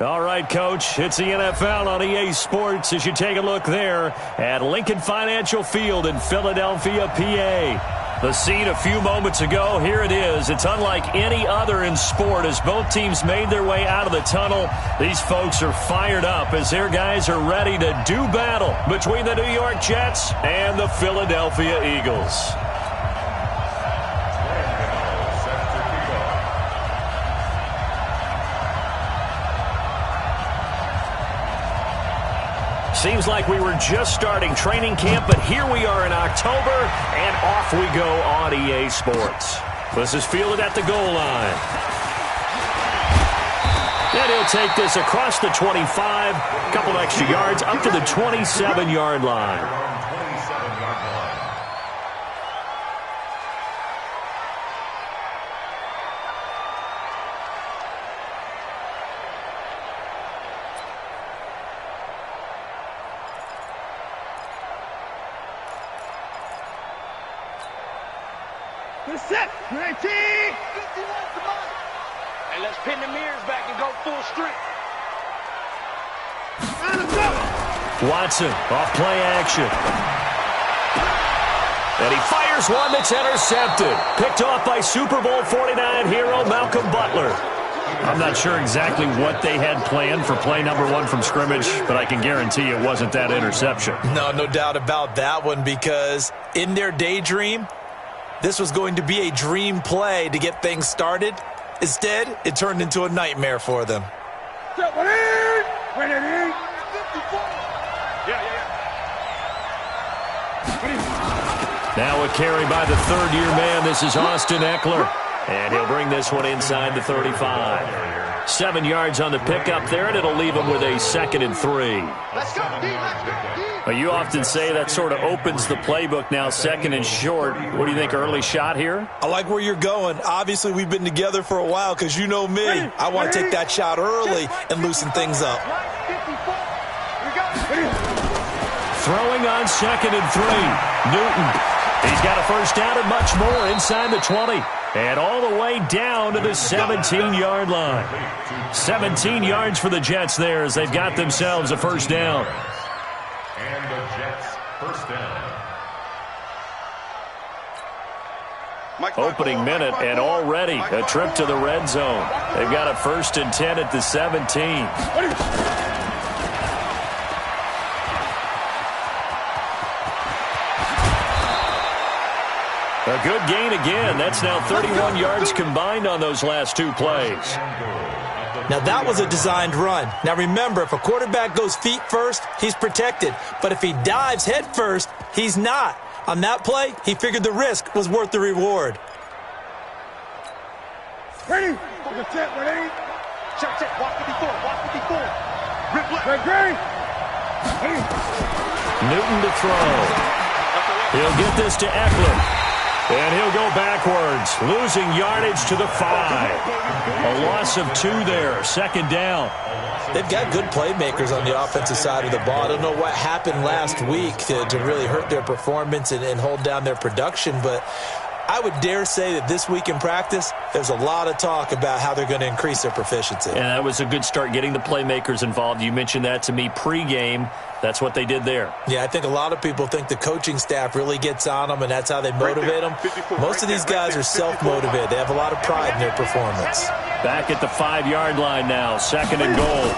All right, Coach, it's the NFL on EA Sports as you take a look there at Lincoln Financial Field in Philadelphia, PA. The scene a few moments ago, here it is. It's unlike any other in sport as both teams made their way out of the tunnel. These folks are fired up as their guys are ready to do battle between the New York Jets and the Philadelphia Eagles. Seems like we were just starting training camp, but here we are in October, and off we go on EA Sports. This is fielded at the goal line. And he'll take this across the 25, a couple extra yards, up to the 27-yard line. Set, 19, 51 to mine. And let's pin the mirrors back and go full strength. Watson, off play action. And he fires one that's intercepted. Picked off by Super Bowl 49 hero Malcolm Butler. I'm not sure exactly what they had planned for play number one from scrimmage, but I can guarantee it wasn't that interception. No doubt about that one, because in their daydream, this was going to be a dream play to get things started. Instead, it turned into a nightmare for them. Now a carry by the third-year man. This is Austin Eckler. And he'll bring this one inside the 35. 7 yards on the pickup there, and it'll leave him with a 2nd and 3. Let's go, D. Let's go, D. Well, you often say that sort of opens the playbook now, 2nd and short. What do you think, early shot here? I like where you're going. Obviously, we've been together for a while because you know me. I want to take that shot early and loosen things up. Throwing on 2nd and 3. Newton. He's got a first down and much more inside the 20. And all the way down to the 17-yard line. 17 yards for the Jets there as they've got themselves a first down. And the Jets first down. Opening minute and already a trip to the red zone. They've got a 1st and 10 at the 17. A good gain again. That's now 31 yards combined on those last 2 plays. Now, that was a designed run. Now, remember, if a quarterback goes feet first, he's protected. But if he dives head first, he's not. On that play, he figured the risk was worth the reward. Ready? Ready? Check. Watch 54. Rip left. Ready? Newton to throw. He'll get this to Eckler. And he'll go backwards, losing yardage to the 5. A loss of 2 there, 2nd down. They've got good playmakers on the offensive side of the ball. I don't know what happened last week to really hurt their performance and hold down their production, but I would dare say that this week in practice, there's a lot of talk about how they're going to increase their proficiency. And that was a good start getting the playmakers involved. You mentioned that to me pregame. That's what they did there. Yeah, I think a lot of people think the coaching staff really gets on them, and that's how they motivate them. Most of these guys are self-motivated. They have a lot of pride in their performance. Back at the 5-yard line now, 2nd and goal.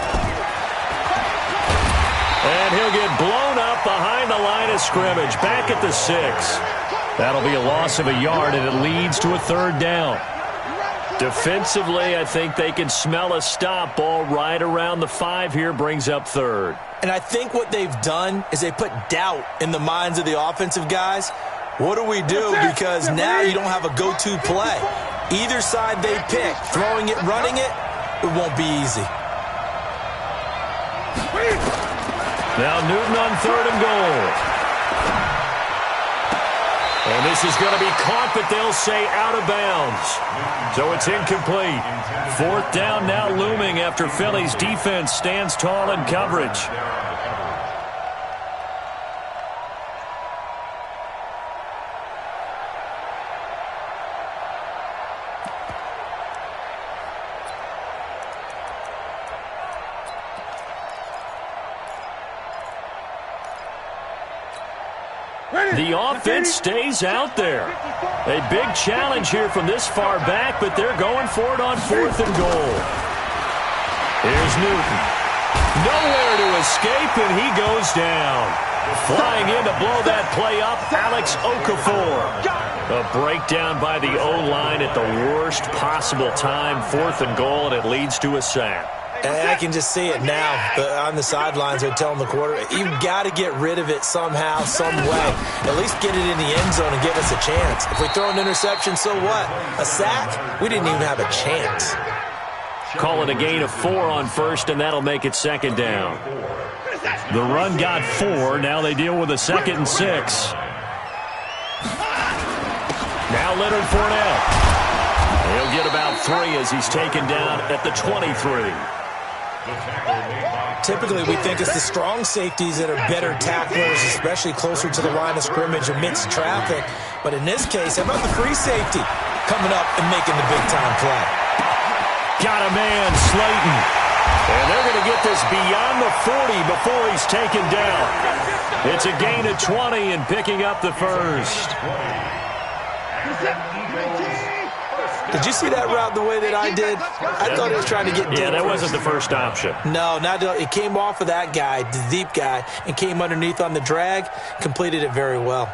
And he'll get blown up behind the line of scrimmage, back at the 6. That'll be a loss of a yard, and it leads to a 3rd down. Defensively, I think they can smell a stop. Ball right around the 5 here, brings up 3rd. And I think what they've done is they put doubt in the minds of the offensive guys. What do we do? Because now you don't have a go-to play. Either side they pick, throwing it, running it, it won't be easy. Now Newton on 3rd and goal. And this is going to be caught, but they'll say out of bounds. So it's incomplete. 4th down now looming after Philly's defense stands tall in coverage. The offense stays out there. A big challenge here from this far back, but they're going for it on 4th and goal. Here's Newton. Nowhere to escape, and he goes down. Flying in to blow that play up, Alex Okafor. A breakdown by the O-line at the worst possible time. 4th and goal, and it leads to a sack. And I can just see it now. On the sidelines, they're telling the quarterback, you've got to get rid of it somehow, some way. At least get it in the end zone and give us a chance. If we throw an interception, so what? A sack? We didn't even have a chance. Call it a gain of 4 on 1st, and that'll make it 2nd down. The run got 4. Now they deal with a 2nd and 6. Now Leonard Fournette. He'll get about 3 as he's taken down at the 23. Typically, we think it's the strong safeties that are better tacklers, especially closer to the line of scrimmage amidst traffic. But in this case, how about the free safety coming up and making the big-time play? Got a man, Slayton. And they're going to get this beyond the 40 before he's taken down. It's a gain of 20 and picking up the first. Did you see that route the way that I did? I thought he was trying to get deep. Yeah, that wasn't the first option. No, it came off of that guy, the deep guy, and came underneath on the drag, completed it very well.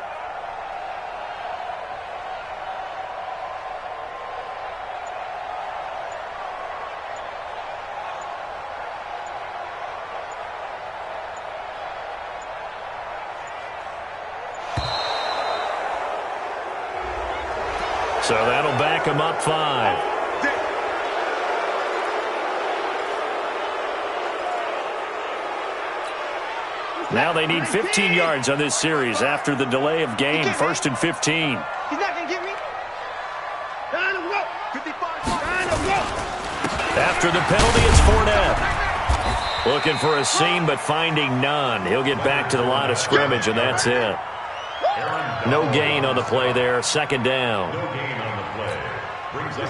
So that'll back him up 5. Now they need 15 yards on this series after the delay of game. 1st and 15. He's not going to get me. After the penalty, it's Fournette. Looking for a seam, but finding none. He'll get back to the line of scrimmage, and that's it. No gain on the play there. 2nd down.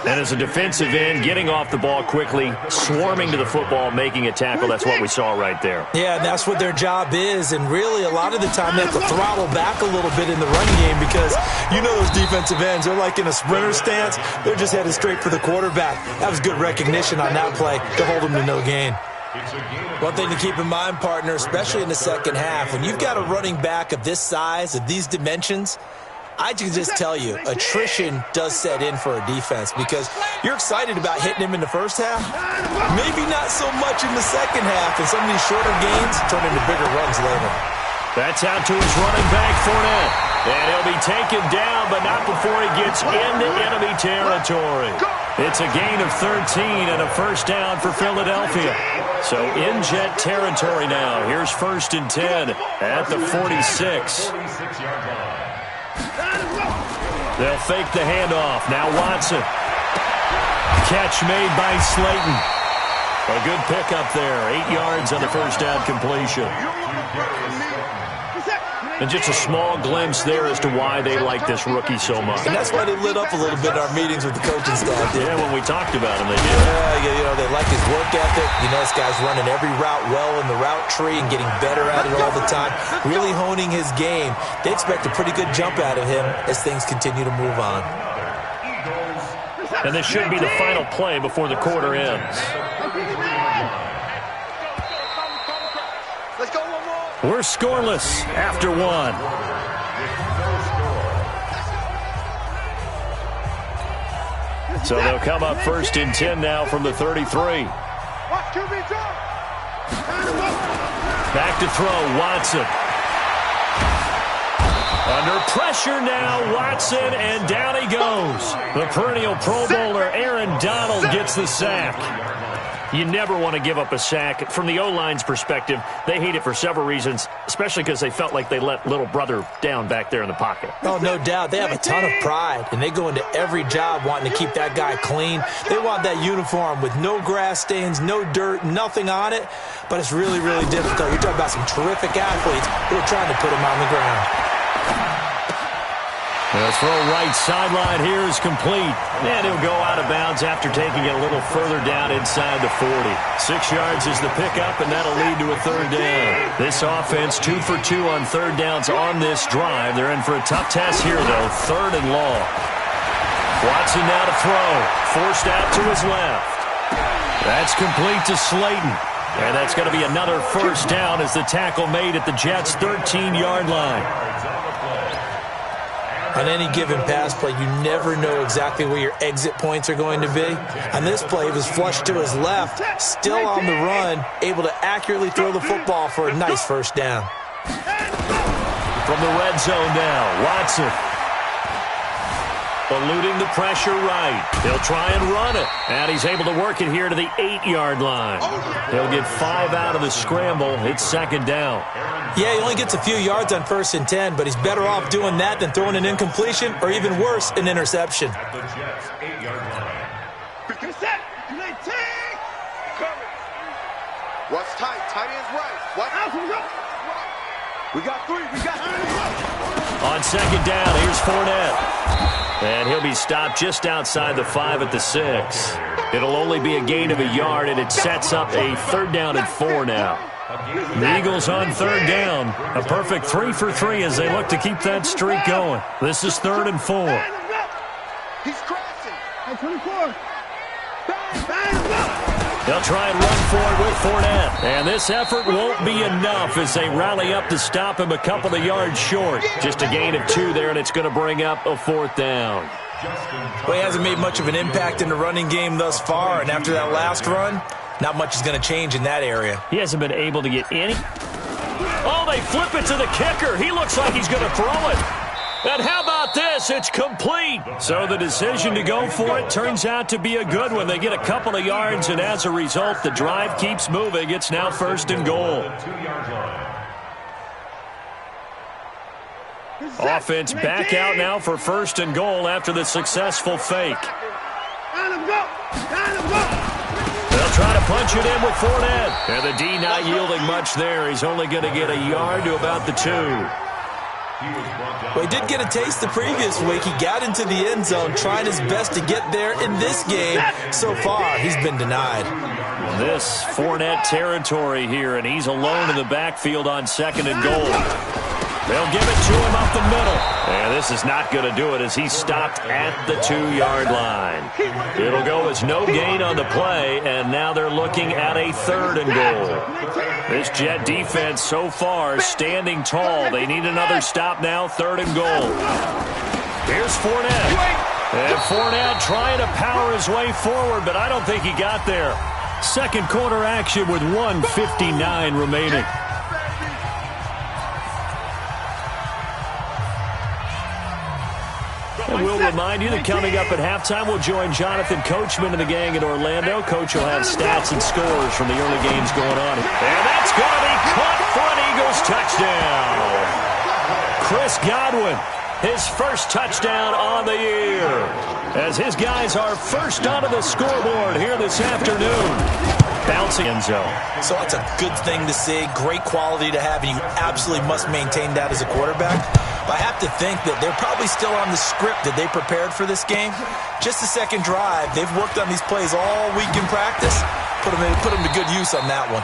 And as a defensive end, getting off the ball quickly, swarming to the football, making a tackle, that's what we saw right there. Yeah, and that's what their job is. And really, a lot of the time, they have to throttle back a little bit in the running game because you know those defensive ends, they're like in a sprinter stance. They're just headed straight for the quarterback. That was good recognition on that play to hold them to no gain. One thing to keep in mind, partner, especially in the second half, when you've got a running back of this size, of these dimensions, I can just tell you, attrition does set in for a defense because you're excited about hitting him in the first half. Maybe not so much in the second half, and some of these shorter gains turn into bigger runs later. That's out to his running back, Fournette. And he'll be taken down, but not before he gets into enemy territory. It's a gain of 13 and a 1st down for Philadelphia. So in Jet territory now. Here's 1st and 10 at the 46. They'll fake the handoff. Now Watson. Catch made by Slayton. A good pickup there. 8 yards on the 1st down completion. And just a small glimpse there as to why they like this rookie so much. And that's why they lit up a little bit in our meetings with the coaching staff. Yeah, when we talked about him, they did. Yeah, you know, they like his work ethic. You know, this guy's running every route well in the route tree and getting better at it all the time, really honing his game. They expect a pretty good jump out of him as things continue to move on. And this should be the final play before the quarter ends. Let's go one more. We're scoreless after 1. So they'll come up 1st and 10 now from the 33. Back to throw, Watson. Under pressure now, Watson, and down he goes. The perennial Pro Bowler Aaron Donald gets the sack. You never want to give up a sack. From the O-line's perspective, they hate it for several reasons, especially because they felt like they let little brother down back there in the pocket. Oh, no doubt. They have a ton of pride, and they go into every job wanting to keep that guy clean. They want that uniform with no grass stains, no dirt, nothing on it, but it's really, really difficult. You're talking about some terrific athletes who are trying to put him on the ground. The throw right sideline here is complete. And he'll go out of bounds after taking it a little further down inside the 40. 6 yards is the pickup, and that'll lead to a third down. This offense 2 for 2 on third downs on this drive. They're in for a tough task here, though. 3rd and long. Watson now to throw. Forced out to his left. That's complete to Slayton. And that's going to be another first down as the tackle made at the Jets' 13-yard line. On any given pass play, you never know exactly where your exit points are going to be. On this play, he was flushed to his left, still on the run, able to accurately throw the football for a nice first down. From the red zone now, Watson. Eluding the pressure right. He'll try and run it. And he's able to work it here to the 8-yard line. He'll get 5 out of the scramble. It's 2nd down. Yeah, he only gets a few yards on 1st and 10, but he's better off doing that than throwing an incompletion or even worse, an interception. At the Jets' 8-yard line. What's tight? Tight end's right. What? We got 3. We got 3. On 2nd down, here's Fournette. And he'll be stopped just outside the 5 at the 6. It'll only be a gain of a yard, and it sets up a 3rd down and 4 now. The Eagles on 3rd down. A perfect 3 for 3 as they look to keep that streak going. This is 3rd and 4. He's crashing. 24. They'll try and run for it with Fournette. And this effort won't be enough as they rally up to stop him a couple of yards short. Just a gain of 2 there, and it's going to bring up a 4th down. Well, he hasn't made much of an impact in the running game thus far, and after that last run, not much is going to change in that area. He hasn't been able to get any. Oh, they flip it to the kicker. He looks like he's going to throw it. And how about this? It's complete. So the decision to go for it turns out to be a good one. They get a couple of yards, and as a result, the drive keeps moving. It's now 1st and goal. Offense back out now for 1st and goal after the successful fake. They'll try to punch it in with Fournette. And the D not yielding much there. He's only going to get a yard to about the 2. Well, he did get a taste the previous week. He got into the end zone, trying his best to get there in this game. So far, he's been denied. This Fournette territory here, and he's alone in the backfield on 2nd and goal. They'll give it to him up the middle. And this is not going to do it as he's stopped at the 2-yard line. It'll go as no gain on the play, and now they're looking at a 3rd and goal. This Jet defense so far standing tall. They need another stop now, 3rd and goal. Here's Fournette. And Fournette trying to power his way forward, but I don't think he got there. 2nd quarter action with 1:59 remaining. And we'll remind you that coming up at halftime, we'll join Jonathan Coachman and the gang in Orlando. Coach will have stats and scores from the early games going on. And that's going to be caught for an Eagles touchdown. Chris Godwin, his first touchdown on the year, as his guys are first onto the scoreboard here this afternoon. Bouncing end zone. So that's a good thing to see. Great quality to have, and you absolutely must maintain that as a quarterback. But I have to think that they're probably still on the script that they prepared for this game. Just the 2nd drive. They've worked on these plays all week in practice. Put them to good use on that one.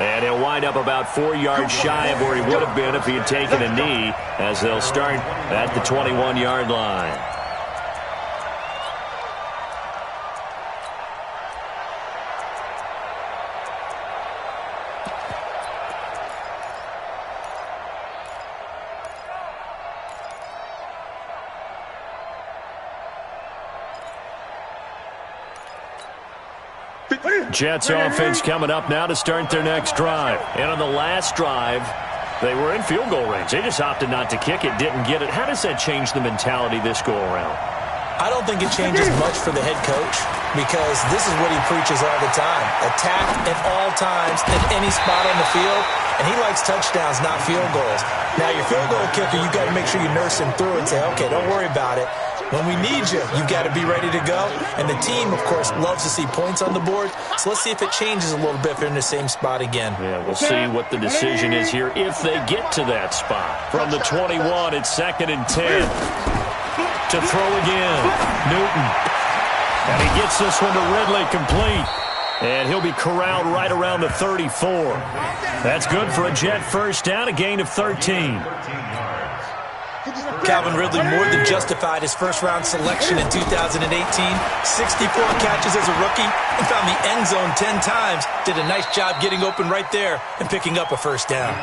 And he'll wind up about 4 yards shy of where he would have been if he had taken a knee, as they'll start at the 21-yard line. Jets offense coming up now to start their next drive. And on the last drive, they were in field goal range. They just opted not to kick it, didn't get it. How does that change the mentality this go-around? I don't think it changes much for the head coach, because this is what he preaches all the time. Attack at all times, at any spot on the field, and he likes touchdowns, not field goals. Now, your field goal kicker, you've got to make sure you nurse him through and say, okay, don't worry about it. When we need you, you've got to be ready to go. And the team, of course, loves to see points on the board. So let's see if it changes a little bit if they're in the same spot again. Yeah, we'll see what the decision is here if they get to that spot. From the 21, it's 2nd and 10. to throw again. Newton. And he gets this one to Ridley complete. And he'll be corralled right around the 34. That's good for a Jet first down, a gain of 13. Calvin Ridley more than justified his first-round selection in 2018. 64 catches as a rookie and found the end zone 10 times. Did a nice job getting open right there and picking up a first down.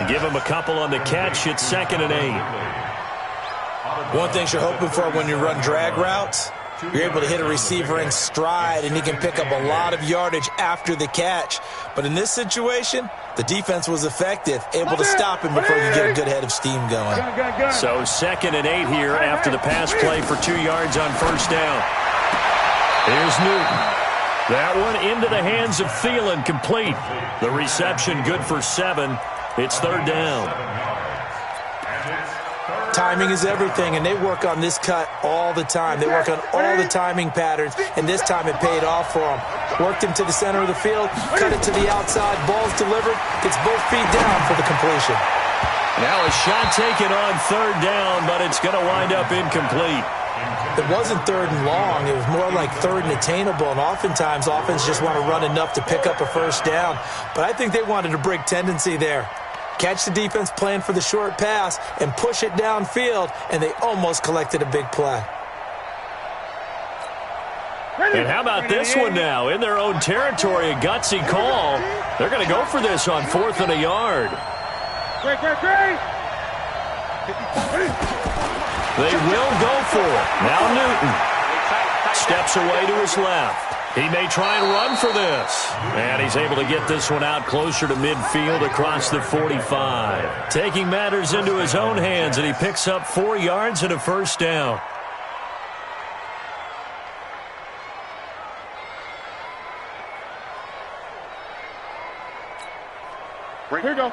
Give him a couple on the catch. It's 2nd and 8. One thing you're hoping for when you run drag routes, you're able to hit a receiver in stride, and he can pick up a lot of yardage after the catch. But in this situation, the defense was effective, able to stop him before you get a good head of steam going. So 2nd and 8 here after the pass play for 2 yards on first down. Here's Newton. That one into the hands of Thielen, complete. The reception good for 7. It's 3rd down. Timing is everything, and they work on this cut all the time. They work on all the timing patterns, and this time it paid off for them. Worked him to the center of the field, cut it to the outside, ball's delivered, gets both feet down for the completion. Now a shot taken on 3rd down, but it's going to wind up incomplete. It wasn't 3rd and long. It was more like 3rd and attainable, and oftentimes offense just want to run enough to pick up a first down. But I think they wanted a break tendency there. Catch the defense playing for the short pass and push it downfield, and they almost collected a big play. And how about this one now? In their own territory, a gutsy call. They're going to go for this on 4th and a yard. They will go for it. Now Newton steps away to his left. He may try and run for this. And he's able to get this one out closer to midfield across the 45. Taking matters into his own hands, and he picks up 4 yards and a first down. Here we go.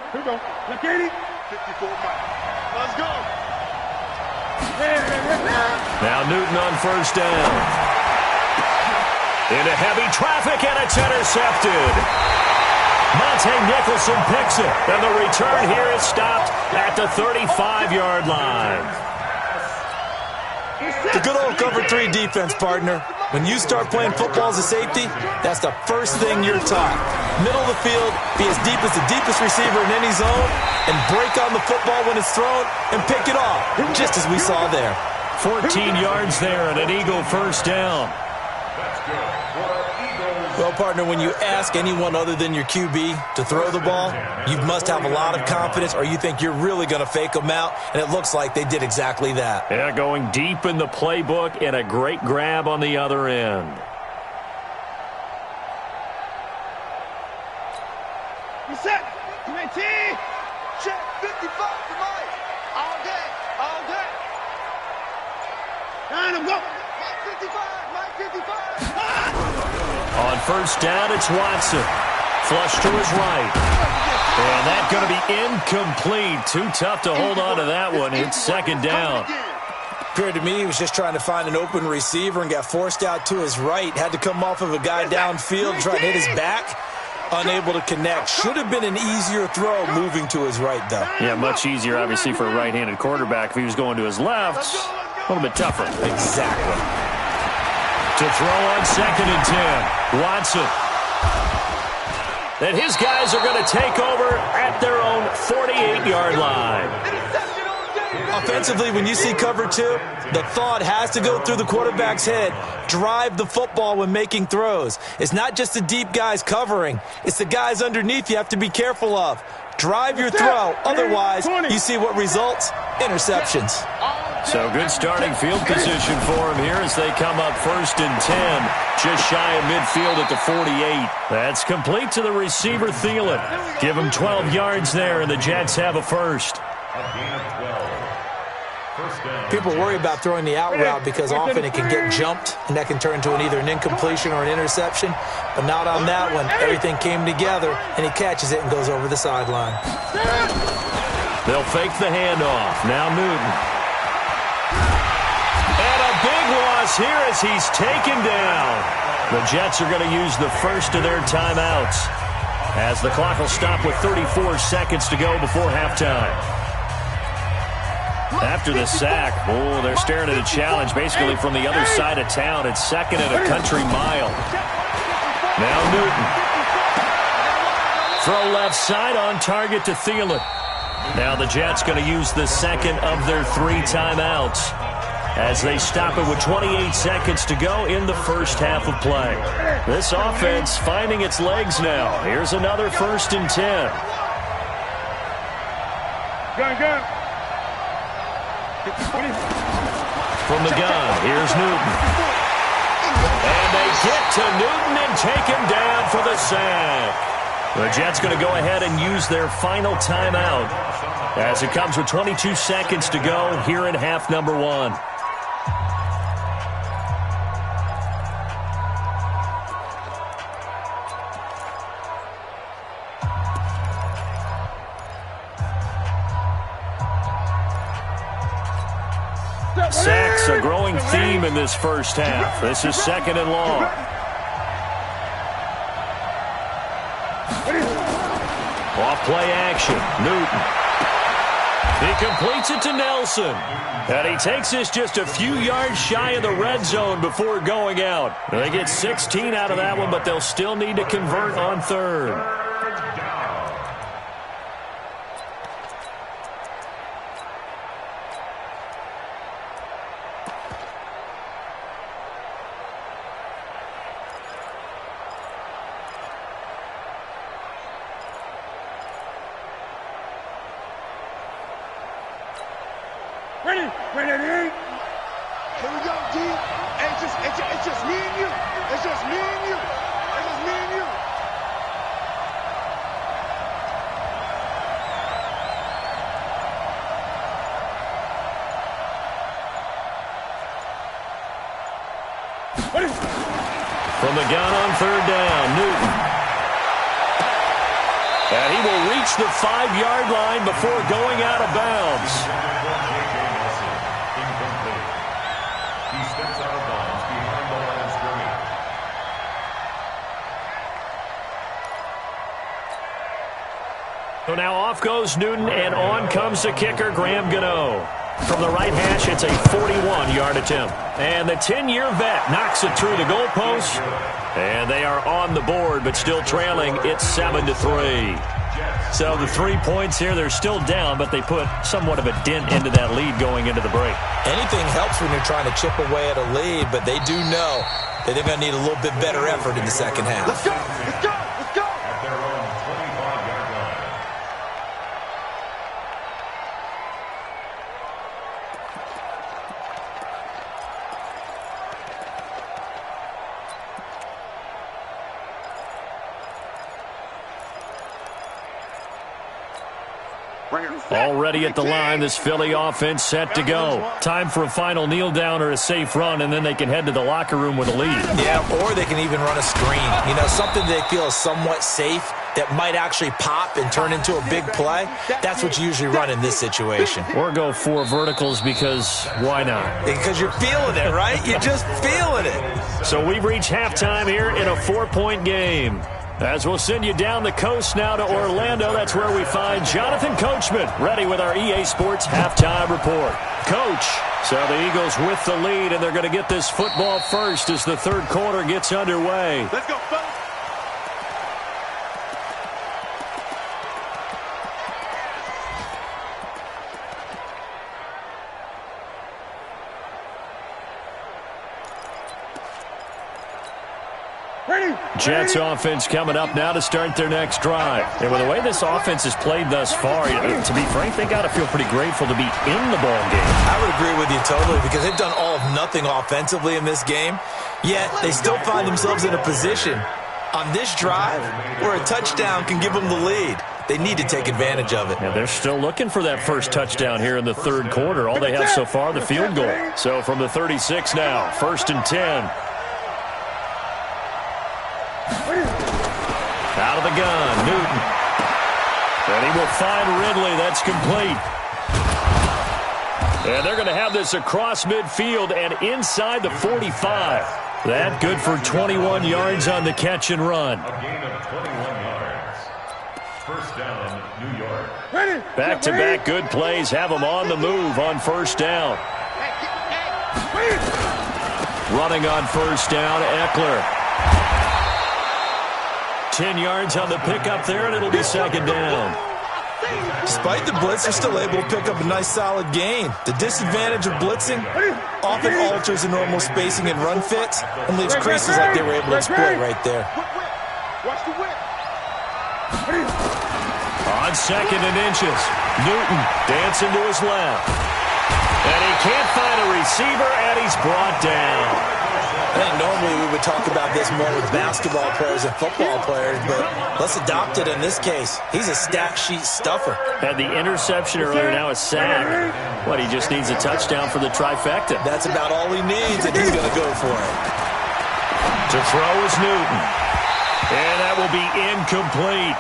Look, Katie. 54 Mike. Let's go. Now Newton on first down. Into heavy traffic, and it's intercepted. Monte Nicholson picks it, and the return here is stopped at the 35-yard line. The good old cover 3 defense, partner. When you start playing football as a safety, that's the first thing you're taught. Middle of the field, be as deep as the deepest receiver in any zone, and break on the football when it's thrown and pick it off, just as we saw there. 14 yards there and an Eagle first down. Well, partner, when you ask anyone other than your QB to throw the ball, you must have a lot of confidence, or you think you're really going to fake them out, and it looks like they did exactly that. Yeah, going deep in the playbook and a great grab on the other end. You set. 20. Check. 55 to Mike. All day. Line him, go. Mike 55. On first down, it's Watson. Flush to his right. And that's going to be incomplete. Too tough to hold on to that one. It's 2nd down. Appeared to me he was just trying to find an open receiver and got forced out to his right. Had to come off of a guy downfield, trying to hit his back. Unable to connect. Should have been an easier throw moving to his right, though. Yeah, much easier, obviously, for a right-handed quarterback. If he was going to his left, a little bit tougher. Exactly. To throw on 2nd and 10. Watson. And his guys are going to take over at their own 48-yard line. Offensively, when you see cover 2, the thought has to go through the quarterback's head. Drive the football when making throws. It's not just the deep guys covering. It's the guys underneath you have to be careful of. Drive your throw. Otherwise, you see what results? Interceptions. So good starting field position for him here as they come up 1st and 10. Just shy of midfield at the 48. That's complete to the receiver, Thielen. Give him 12 yards there, and the Jets have a first. People worry about throwing the out route because often it can get jumped, and that can turn into either an incompletion or an interception. But not on that one. Everything came together, and he catches it and goes over the sideline. They'll fake the handoff. Now Newton. And a big loss here as he's taken down. The Jets are going to use the first of their timeouts as the clock will stop with 34 seconds to go before halftime. After the sack, they're staring at a challenge basically from the other side of town. It's second and a country mile. Now Newton. Throw left side on target to Thielen. Now the Jets going to use the second of their 3 timeouts as they stop it with 28 seconds to go in the first half of play. This offense finding its legs now. Here's another 1st and 10. Go. From the gun, here's Newton. And they get to Newton and take him down for the sack. The Jets going to go ahead and use their final timeout as it comes with 22 seconds to go here in half number 1. Sacks a growing theme in this first half. This is 2nd and long. Off play action. Newton. He completes it to Nelson. And he takes this just a few yards shy of the red zone before going out. They get 16 out of that one, but they'll still need to convert on 3rd. Ready? Here we go, D. It's just me and you. It's just me and you. It's just me and you. Ready? From the gun on 3rd down, Newton. And he will reach the 5-yard line before going out of bounds. So now off goes Newton, and on comes the kicker, Gr8nes. From the right hash, it's a 41-yard attempt. And the 10-year vet knocks it through the goalpost. And they are on the board, but still trailing. It's 7-3. So the 3 points here, they're still down, but they put somewhat of a dent into that lead going into the break. Anything helps when you're trying to chip away at a lead, but they do know that they're going to need a little bit better effort in the second half. Let's go! Let's go! Let's go! At their own 25-yard line. Already at the line, this Philly offense set to go. Time for a final kneel down or a safe run, and then they can head to the locker room with a lead. Yeah, or they can even run a screen. You know, something they feel is somewhat safe that might actually pop and turn into a big play. That's what you usually run in this situation. Or go 4 verticals because why not? Because you're feeling it, right? You're just feeling it. So we've reached halftime here in a 4-point game. As we'll send you down the coast now to Orlando, that's where we find Jonathan Coachman, ready with our EA Sports halftime report. Coach, so the Eagles with the lead, and they're going to get this football first as the 3rd quarter gets underway. Let's go, fellas. Jets offense coming up now to start their next drive. And with the way this offense has played thus far, to be frank, they got to feel pretty grateful to be in the ball game. I would agree with you totally because they've done all of nothing offensively in this game, yet they still find themselves in a position on this drive where a touchdown can give them the lead. They need to take advantage of it. Yeah, they're still looking for that first touchdown here in the 3rd quarter. All they have so far, the field goal. So from the 36 now, 1st and 10. Out of the gun, Newton. And he will find Ridley. That's complete. And they're going to have this across midfield and inside the 45. That good for 21 yards on the catch and run. A gain of 21 yards. First down, New York. Back-to-back good plays have them on the move on first down. Running on first down, Eckler. 10 yards on the pickup there, and it'll be second down. Despite the blitz, they're still able to pick up a nice solid gain. The disadvantage of blitzing often alters the normal spacing and run fits and leaves creases like they were able to exploit right there. Watch the whip. On second and inches, Newton dancing to his left. And he can't find a receiver, and he's brought down. I think normally we would talk about this more with basketball players and football players, but let's adopt it in this case. He's a stat sheet stuffer. Had the interception earlier, now a sack. What, he just needs a touchdown for the trifecta. That's about all he needs, and he's going to go for it. To throw is Newton. And that will be incomplete.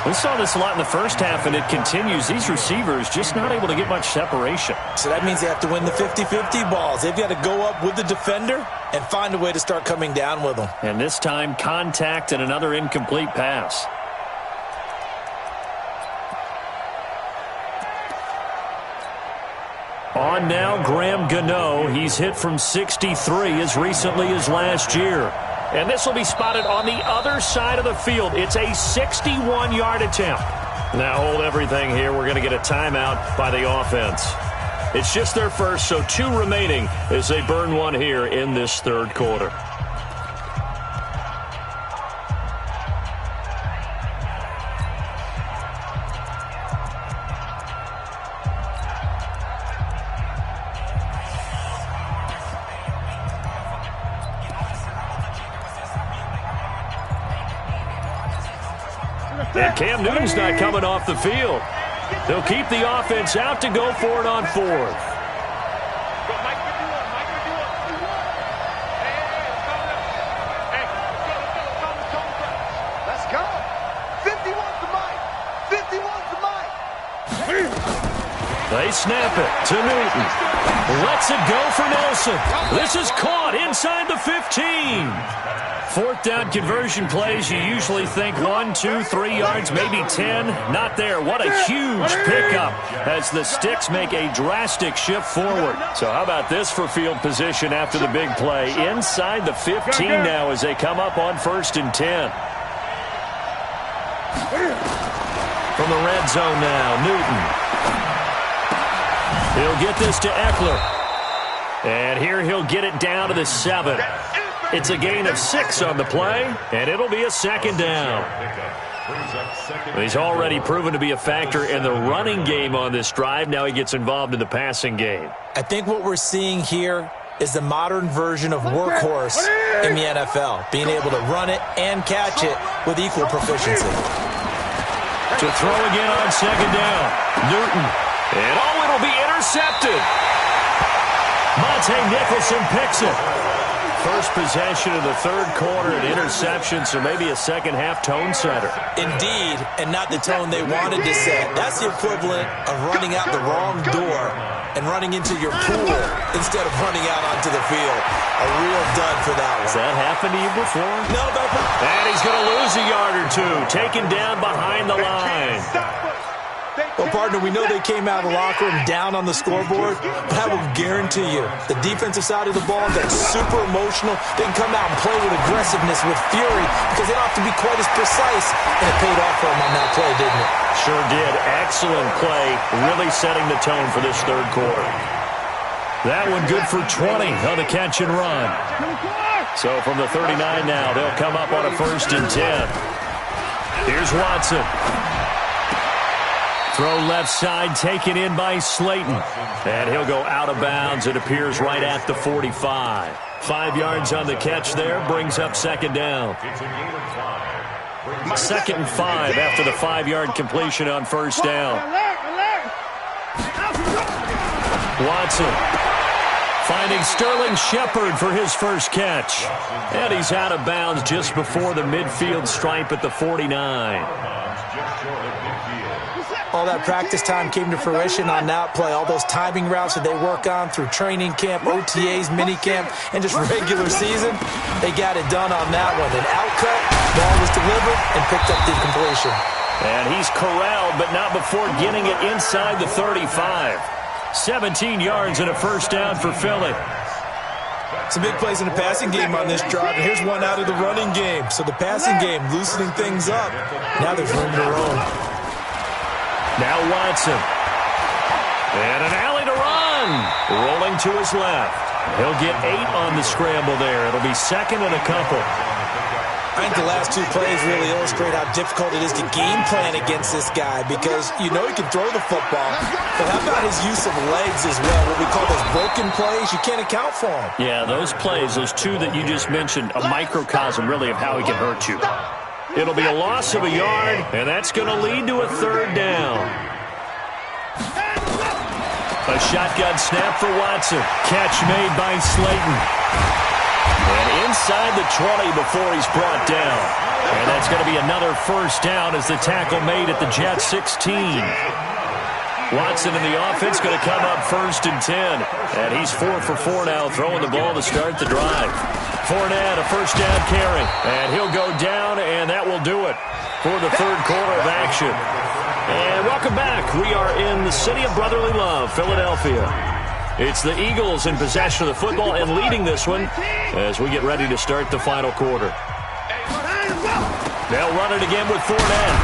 We saw this a lot in the first half, and it continues. These receivers just not able to get much separation. So that means they have to win the 50-50 balls. They've got to go up with the defender and find a way to start coming down with them. And this time, contact and another incomplete pass. On now, Gr8nes. He's hit from 63 as recently as last year. And this will be spotted on the other side of the field. It's a 61-yard attempt. Now hold everything here. We're going to get a timeout by the offense. It's just their first, so 2 remaining as they burn one here in this third quarter. And Cam Newton's not coming off the field. They'll keep the offense out to go for it on fourth. Let's go. 51's the mic. 51's the mic. They snap it to Newton. Lets it go for Nelson. This is caught inside the 15. Fourth down conversion plays, you usually think 1, 2, 3 yards, maybe 10. Not there. What a huge pickup as the Sticks make a drastic shift forward. So how about this for field position after the big play? Inside the 15 now as they come up on 1st and 10. From the red zone now, Newton. He'll get this to Eckler. And here he'll get it down to the 7. It's a gain of 6 on the play, and it'll be a second down. He's already proven to be a factor in the running game on this drive. Now he gets involved in the passing game. I think what we're seeing here is the modern version of workhorse in the NFL, being able to run it and catch it with equal proficiency. To throw again on second down, Newton. And it'll be intercepted. Monte Nicholson picks it. First possession of the third quarter, an interception, so maybe a second-half tone setter. Indeed, and not the tone they wanted to set. That's the equivalent of running out the wrong door and running into your pool instead of running out onto the field. A real dud for that one. Has that happened to you before? No, but... And he's going to lose a yard or two, taken down behind the line. Well, partner, we know they came out of the locker room down on the scoreboard, but I will guarantee you the defensive side of the ball got super emotional. They can come out and play with aggressiveness, with fury, because they don't have to be quite as precise, and it paid off for them on that play, didn't it? Sure did. Excellent play, really setting the tone for this third quarter. That one good for 20 on the catch and run. So from the 39 now, they'll come up on a 1st and 10. Here's Watson. Throw left side, taken in by Slayton. And he'll go out of bounds, it appears, right at the 45. 5 yards on the catch there, brings up second down. 2nd and 5 after the 5-yard completion on first down. Watson finding Sterling Shepard for his first catch. And he's out of bounds just before the midfield stripe at the 49. All that practice time came to fruition on that play. All those timing routes that they work on through training camp, OTAs, minicamp, and just regular season, they got it done on that one. An outcut, ball was delivered, and picked up the completion. And he's corralled, but not before getting it inside the 35. 17 yards and a first down for Philly. Some big plays in the passing game on this drive, and here's one out of the running game. So the passing game loosening things up. Now there's room to roam. Now Watson. And an alley to run. Rolling to his left. He'll get 8 on the scramble there. It'll be second and a couple. I think the last two plays really illustrate how difficult it is to game plan against this guy because you know he can throw the football, but how about his use of legs as well? What we call those broken plays, you can't account for them. Yeah, those plays, those two that you just mentioned, a microcosm really of how he can hurt you. It'll be a loss of a yard, and that's going to lead to a third down. A shotgun snap for Watson. Catch made by Slayton. And inside the 20 before he's brought down. And that's going to be another first down as the tackle made at the Jets 16. Watson in the offense going to come up first and 10. And he's 4 for 4 now, throwing the ball to start the drive. Fournette, a first down carry. And he'll go down, and that will do it for the third quarter of action. And welcome back. We are in the city of brotherly love, Philadelphia. It's the Eagles in possession of the football and leading this one as we get ready to start the final quarter. They'll run it again with Fournette.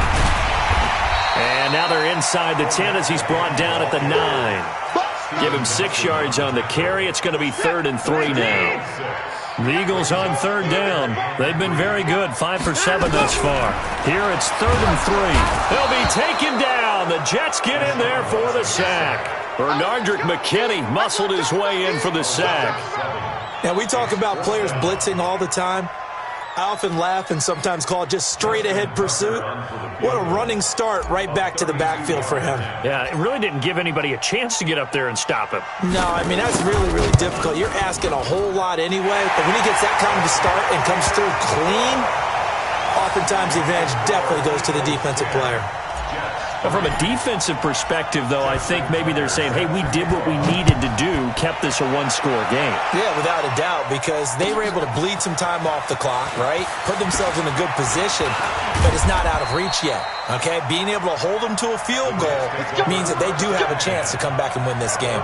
And now they're inside the 10 as he's brought down at the 9. Give him 6 yards on the carry. It's going to be 3rd and 3 now. The Eagles on third down. They've been very good, 5 for 7 thus far. Here it's 3rd and 3. They'll be taken down. The Jets get in there for the sack. Bernardrick McKinney muscled his way in for the sack. Now, we talk about players blitzing all the time. I often laugh and sometimes call it just straight-ahead pursuit. What a running start right back to the backfield for him. Yeah, it really didn't give anybody a chance to get up there and stop him. No, I mean, that's really, really difficult. You're asking a whole lot anyway, but when he gets that kind of a start and comes through clean, oftentimes the advantage definitely goes to the defensive player. From a defensive perspective, though, I think maybe they're saying, hey, we did what we needed to do, kept this a one-score game. Yeah, without a doubt, because they were able to bleed some time off the clock, right? Put themselves in a good position, but it's not out of reach yet, okay? Being able to hold them to a field goal means that they do have a chance to come back and win this game.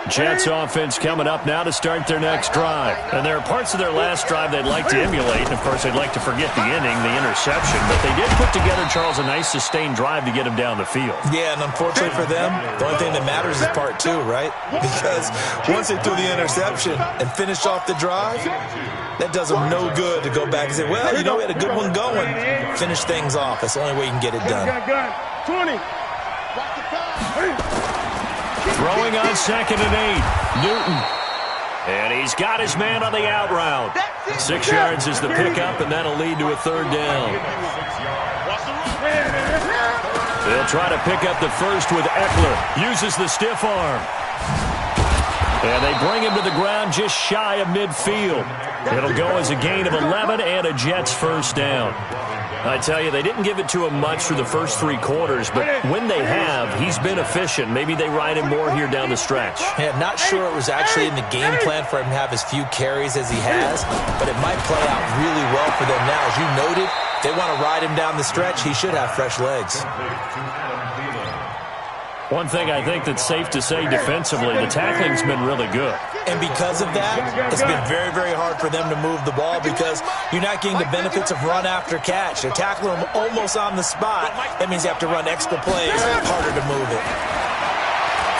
Jets offense coming up now to start their next drive. And there are parts of their last drive they'd like to emulate. And, of course, they'd like to forget the inning, the interception. But they did put together, Charles, a nice sustained drive to get him down the field. Yeah, and unfortunately for them, the only thing that matters is part 2, right? Because once they threw the interception and finished off the drive, that does them no good to go back and say, well, you know, we had a good one going. Finish things off. That's the only way you can get it done. 20. Throwing on 2nd and 8. Newton. And he's got his man on the out route. 6 yards is the pickup, and that'll lead to a third down. They'll try to pick up the first with Eckler. Uses the stiff arm. And they bring him to the ground just shy of midfield. It'll go as a gain of 11 and a Jets first down. I tell you, they didn't give it to him much for the first 3 quarters, but when they have, he's been efficient. Maybe they ride him more here down the stretch. Yeah, not sure it was actually in the game plan for him to have as few carries as he has, but it might play out really well for them now. As you noted, if they want to ride him down the stretch, he should have fresh legs. One thing I think that's safe to say defensively, the tackling's been really good. And because of that, it's been very, very hard for them to move the ball because you're not getting the benefits of run after catch. They're tackling them almost on the spot. That means you have to run extra plays, harder to move it.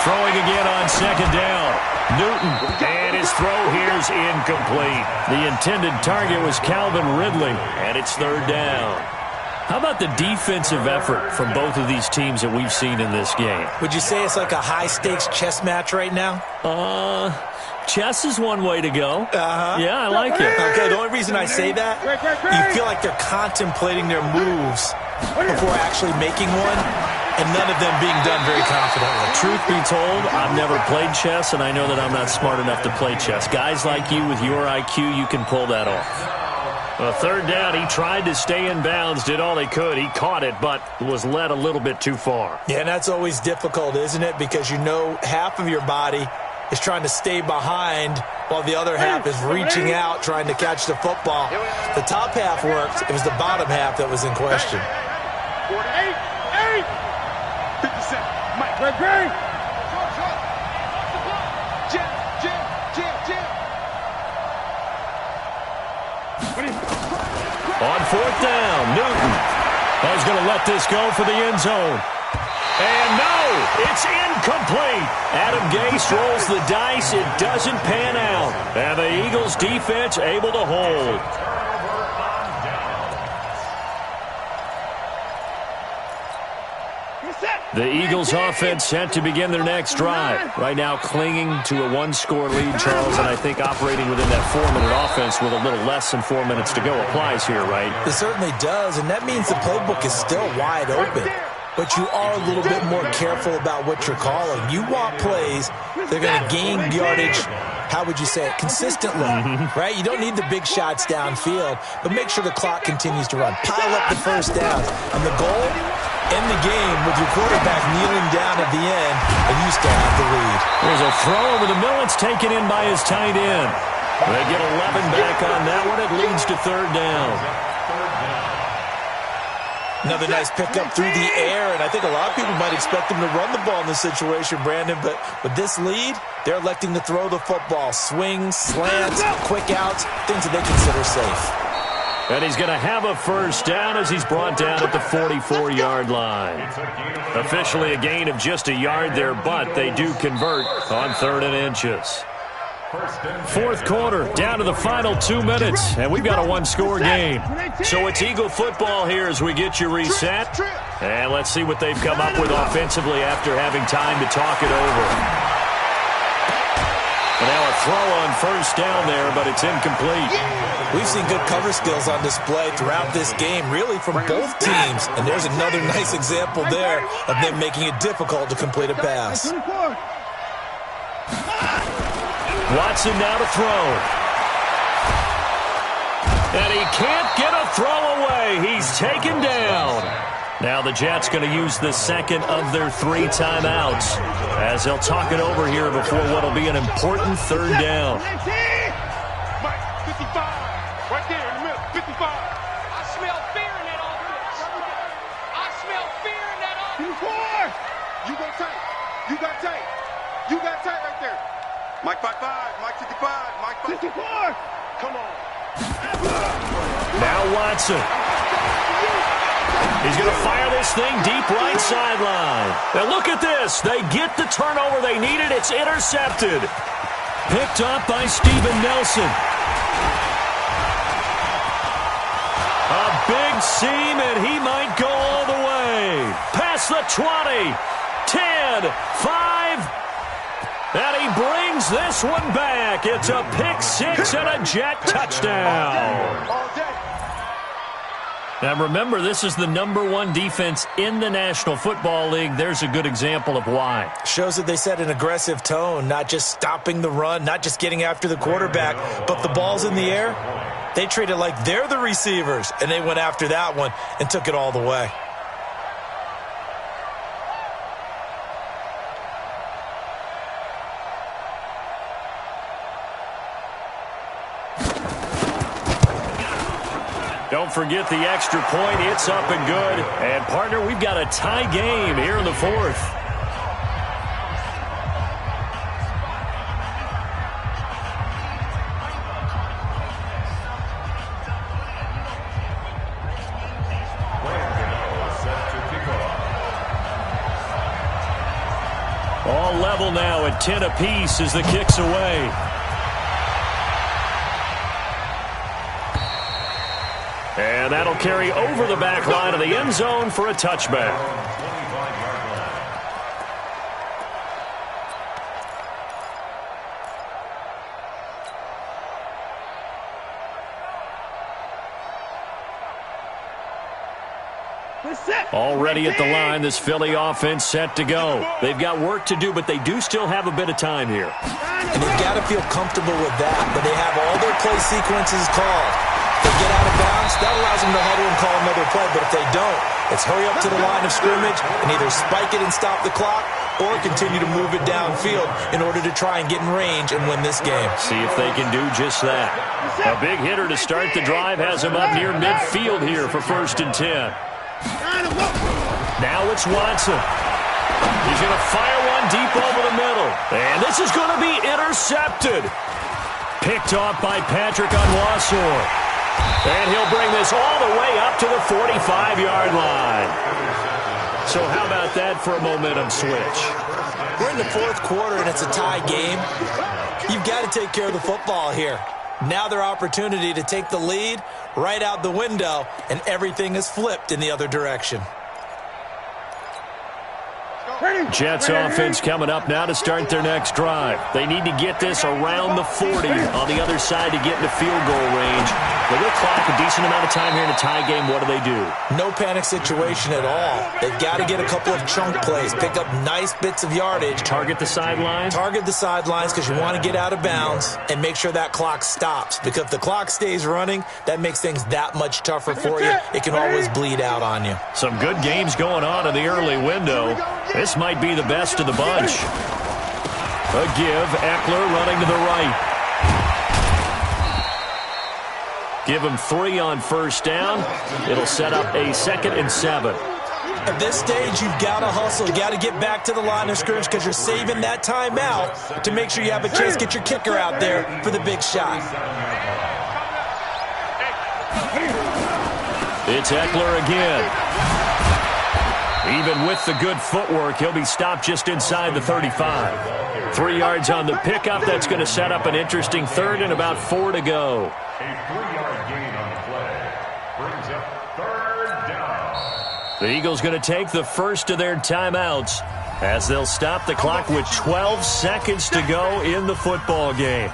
Throwing again on 2nd down. Newton, and his throw here's incomplete. The intended target was Calvin Ridley, and it's 3rd down. How about the defensive effort from both of these teams that we've seen in this game? Would you say it's like a high-stakes chess match right now? Chess is one way to go. Yeah, I like it. Okay, the only reason I say that, you feel like they're contemplating their moves before actually making one, and none of them being done very confidently. Truth be told, I've never played chess, and I know that I'm not smart enough to play chess. Guys like you with your IQ, you can pull that off. A third down, he tried to stay in bounds, did all he could. He caught it, but was led a little bit too far. Yeah, and that's always difficult, isn't it? Because you know half of your body is trying to stay behind while the other half is reaching out, trying to catch the football. The top half worked. It was the bottom half that was in question. 48, 57. Mike, Gr8. On fourth down, Newton is going to let this go for the end zone. And no, it's incomplete. Adam Gase rolls the dice. It doesn't pan out. And the Eagles defense able to hold. The Eagles offense set to begin their next drive. Right now clinging to a one-score lead, Charles, and I think operating within that 4-minute offense with a little less than 4 minutes to go applies here, right? It certainly does, and that means the playbook is still wide open. But you are a little bit more careful about what you're calling. You want plays that are going to gain yardage, how would you say it, consistently, right? You don't need the big shots downfield, but make sure the clock continues to run. Pile up the first downs. And the goal, end the game with your quarterback kneeling down at the end, and you still have the lead. There's a throw over the middle. It's taken in by his tight end. They get 11 back on that one. It leads to third down. Another nice pickup through the air, and I think a lot of people might expect them to run the ball in this situation, Brandon, but with this lead, they're electing to throw the football. Swings, slants, quick outs, things that they consider safe. And he's going to have a first down as he's brought down at the 44-yard line. Officially a gain of just a yard there, but they do convert on 3rd and inches. Fourth quarter, down to the final 2 minutes, and we've got a one-score game. So it's Eagle football here as we get you reset. And let's see what they've come up with offensively after having time to talk it over. And now a throw on first down there, but it's incomplete. We've seen good cover skills on display throughout this game, really from both teams. And there's another nice example there of them making it difficult to complete a pass. Watson now to throw. And he can't get a throw away. He's taken down. Now the Jets going to use the second of their 3 timeouts as they'll talk it over here before what will be an important third down. Mike, 55. Right there in the middle, 55. I smell fear in that offense. I smell fear in that offense. 54. You go tight. You got tight. You got tight right there. Mike 55, Mike 55, Mike 54. Come on. Now Watson. He's going to fire this thing deep right sideline. And look at this. They get the turnover they needed. It's intercepted. Picked up by Steven Nelson. A big seam, and he might go all the way. Past the 20, 10, 5. And he brings this one back. It's a pick 6 and a Jet touchdown. All day. Now remember, this is the #1 defense in the National Football League. There's a good example of why. Shows that they set an aggressive tone, not just stopping the run, not just getting after the quarterback, but the ball's in the air. They treat it like they're the receivers, and they went after that one and took it all the way. Don't forget the extra point. It's up and good. And, partner, we've got a tie game here in the 4th. All level now at 10 apiece as the kick's away. And that'll carry over the back line of the end zone for a touchback. Already at the line, this Philly offense set to go. They've got work to do, but they do still have a bit of time here. And they've got to feel comfortable with that, but they have all their play sequences called. They get out of pass. That allows them to huddle and call another play, but if they don't, it's hurry up to the line of scrimmage and either spike it and stop the clock or continue to move it downfield in order to try and get in range and win this game. See if they can do just that. A big hitter to start the drive has him up near midfield here for 1st and 10. Now it's Watson. He's going to fire one deep over the middle. And this is going to be intercepted. Picked off by Patrick Onwuasor. And he'll bring this all the way up to the 45-yard line. So how about that for a momentum switch? We're in the 4th quarter, and it's a tie game. You've got to take care of the football here. Now their opportunity to take the lead right out the window, and everything is flipped in the other direction. Jets offense coming up now to start their next drive. They need to get this around the 40 on the other side to get into field goal range. They will clock a decent amount of time here in a tie game. What do? No panic situation at all. They've got to get a couple of chunk plays, pick up nice bits of yardage. Target the sidelines? Target the sidelines because you want to get out of bounds and make sure that clock stops. Because if the clock stays running, that makes things that much tougher for you. It can always bleed out on you. Some good games going on in the early window. This might be the best of the bunch. A give, Eckler running to the right. Give him 3 on 1st down. It'll set up a 2nd and 7. At this stage, you've got to hustle. You've got to get back to the line of scrimmage because you're saving that timeout to make sure you have a chance to get your kicker out there for the big shot. It's Eckler again. Even with the good footwork, he'll be stopped just inside the 35. 3 yards on the pickup. That's going to set up an interesting 3rd and about 4 to go. A 3-yard gain on the play brings up 3rd down. The Eagles going to take the first of their timeouts as they'll stop the clock with 12 seconds to go in the football game.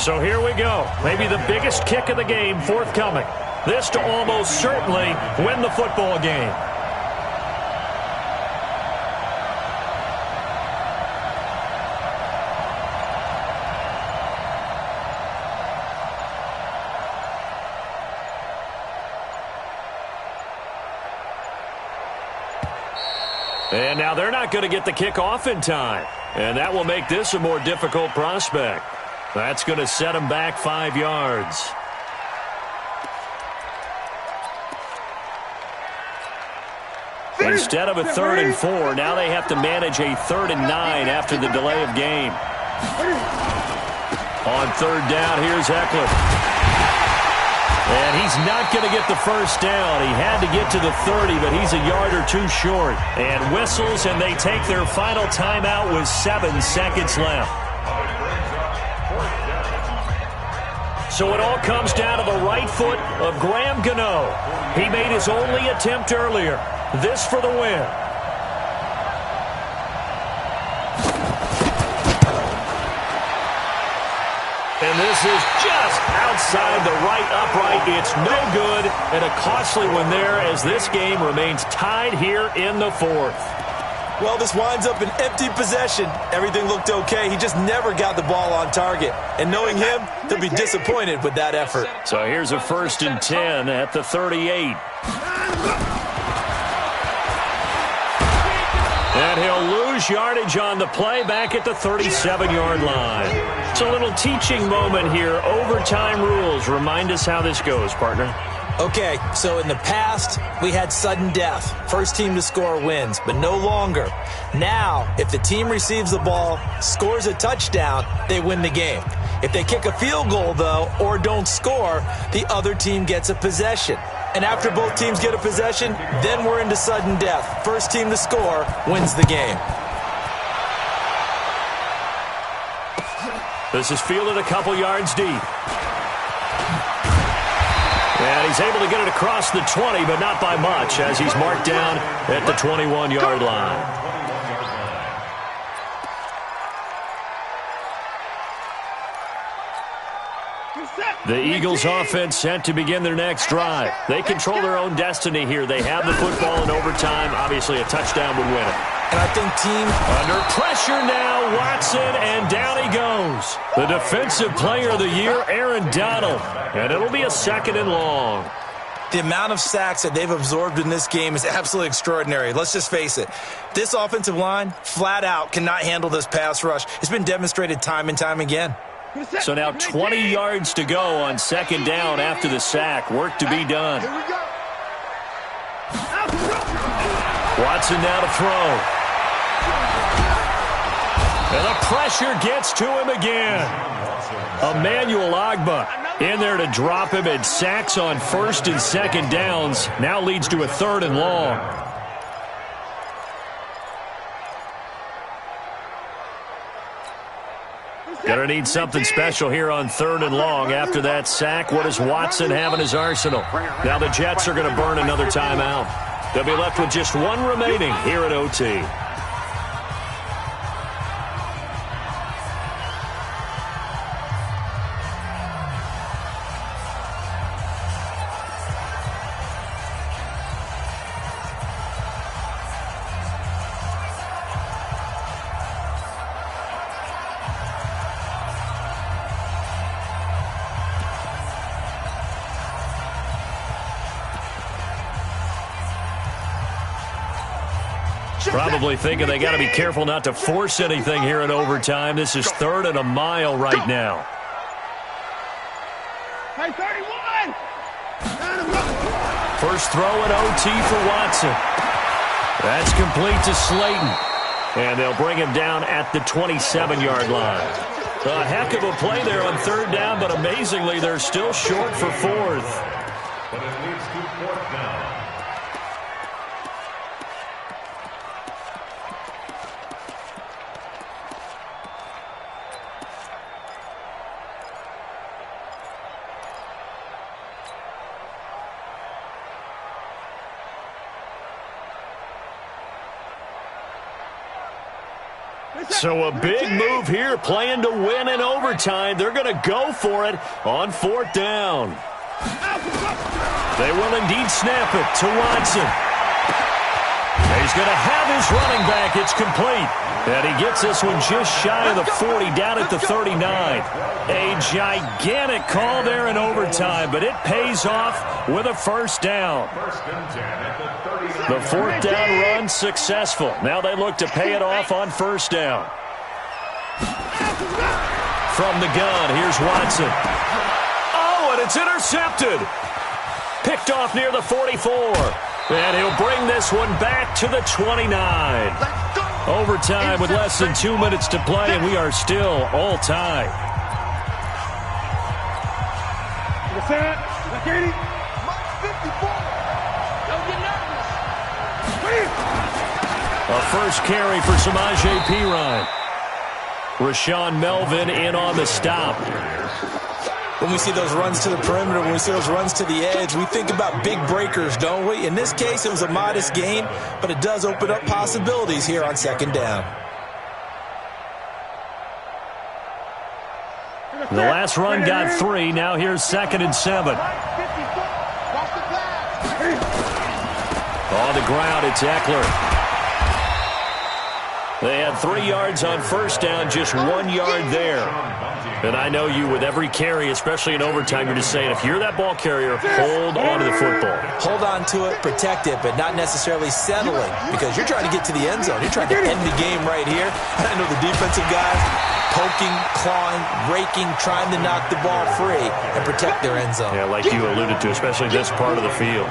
So here we go. Maybe the biggest kick of the game forthcoming. This to almost certainly win the football game. And now they're not going to get the kickoff in time. And that will make this a more difficult prospect. That's going to set them back 5 yards. Instead of a 3rd and 4, now they have to manage a 3rd and 9 after the delay of game. On 3rd down, here's Eckler. And he's not going to get the first down. He had to get to the 30, but he's a yard or 2 short. And whistles, and they take their final timeout with 7 seconds left. So it all comes down to the right foot of Graham Gano. He made his only attempt earlier. This for the win. And this is just outside the right upright. It's no good, and a costly one there as this game remains tied here in the 4th. Well, this winds up an empty possession. Everything looked okay. He just never got the ball on target. And knowing him, he'll be disappointed with that effort. So here's a 1st and 10 at the 38. And he'll lose yardage on the play back at the 37-yard line. It's a little teaching moment here. Overtime rules. Remind us how this goes, partner. Okay, so in the past, we had sudden death. First team to score wins, but no longer. Now, if the team receives the ball, scores a touchdown, they win the game. If they kick a field goal, though, or don't score, the other team gets a possession. And after both teams get a possession, then we're into sudden death. First team to score wins the game. This is fielded a couple yards deep. And he's able to get it across the 20, but not by much, as he's marked down at the 21-yard line. The Eagles offense set to begin their next drive. They control their own destiny here. They have the football in overtime. Obviously, a touchdown would win it. And I think team under pressure now, Watson, and down he goes. The defensive player of the year, Aaron Donald. And it'll be a 2nd and long. The amount of sacks that they've absorbed in this game is absolutely extraordinary. Let's just face it. This offensive line, flat out, cannot handle this pass rush. It's been demonstrated time and time again. So now 20 yards to go on 2nd down after the sack. Work to be done. Watson now to throw. And the pressure gets to him again. Emmanuel Ogbah in there to drop him, and sacks on 1st and 2nd downs. Now leads to a 3rd and long. Gonna need something special here on 3rd and long. After that sack, what does Watson have in his arsenal? Now the Jets are gonna burn another timeout. They'll be left with just one remaining here at OT. Probably thinking they got to be careful not to force anything here in overtime. This is 3rd and a mile right now. Hey, 31! First throw at OT for Watson. That's complete to Slayton. And they'll bring him down at the 27-yard line. A heck of a play there on 3rd down, but amazingly, they're still short for 4th. But it leads to 4th down. So a big move here, playing to win in overtime. They're going to go for it on 4th down. They will indeed snap it to Watson. He's going to have his running back. It's complete. And he gets this one just shy of the 40, down at the 39. A gigantic call there in overtime, but it pays off with a 1st down. The 4th down run successful. Now they look to pay it off on 1st down. From the gun, here's Watson. Oh, and it's intercepted. Picked off near the 44. And he'll bring this one back to the 29. Overtime with less than 2 minutes to play, and we are still all tied. A first carry for Samaje Perine. Rashawn Melvin in on the stop. When we see those runs to the perimeter, when we see those runs to the edge, we think about big breakers, don't we? In this case, it was a modest gain, but it does open up possibilities here on 2nd down. The last run got 3. Now here's 2nd and 7. On the ground, it's Eckler. They had 3 yards on 1st down, just 1 yard there. And I know you, with every carry, especially in overtime, you're just saying, if you're that ball carrier, hold on to the football. Hold on to it, protect it, but not necessarily settling, because you're trying to get to the end zone. You're trying to end the game right here. I know the defensive guys poking, clawing, raking, trying to knock the ball free and protect their end zone. Yeah, like you alluded to, especially this part of the field.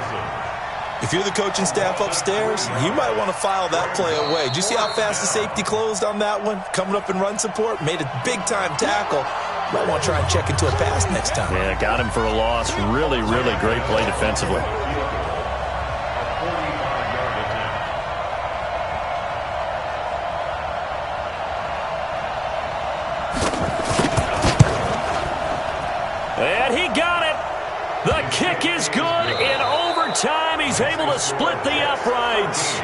If you're the coaching staff upstairs, you might want to file that play away. Did you see how fast the safety closed on that one? Coming up in run support, made a big-time tackle. Might want to try and check into a pass next time. Yeah, got him for a loss. Really, really great play defensively. And he got it. The kick kick is good in overtime. He's able to split the uprights.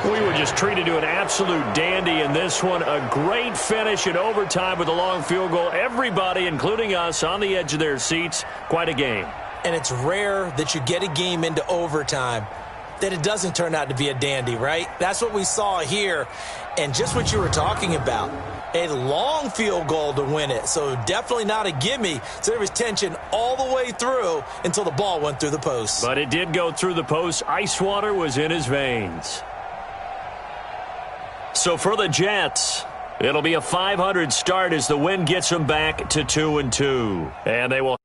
We were just treated to an absolute dandy in this one. A great finish in overtime with a long field goal. Everybody, including us, on the edge of their seats. Quite a game. And it's rare that you get a game into overtime that it doesn't turn out to be a dandy, right? That's what we saw here. And just what you were talking about, a long field goal to win it. So definitely not a gimme. So there was tension all the way through until the ball went through the post. But it did go through the post. Ice water was in his veins. So for the Jets, it'll be a 500 start as the win gets them back to 2-2. And they will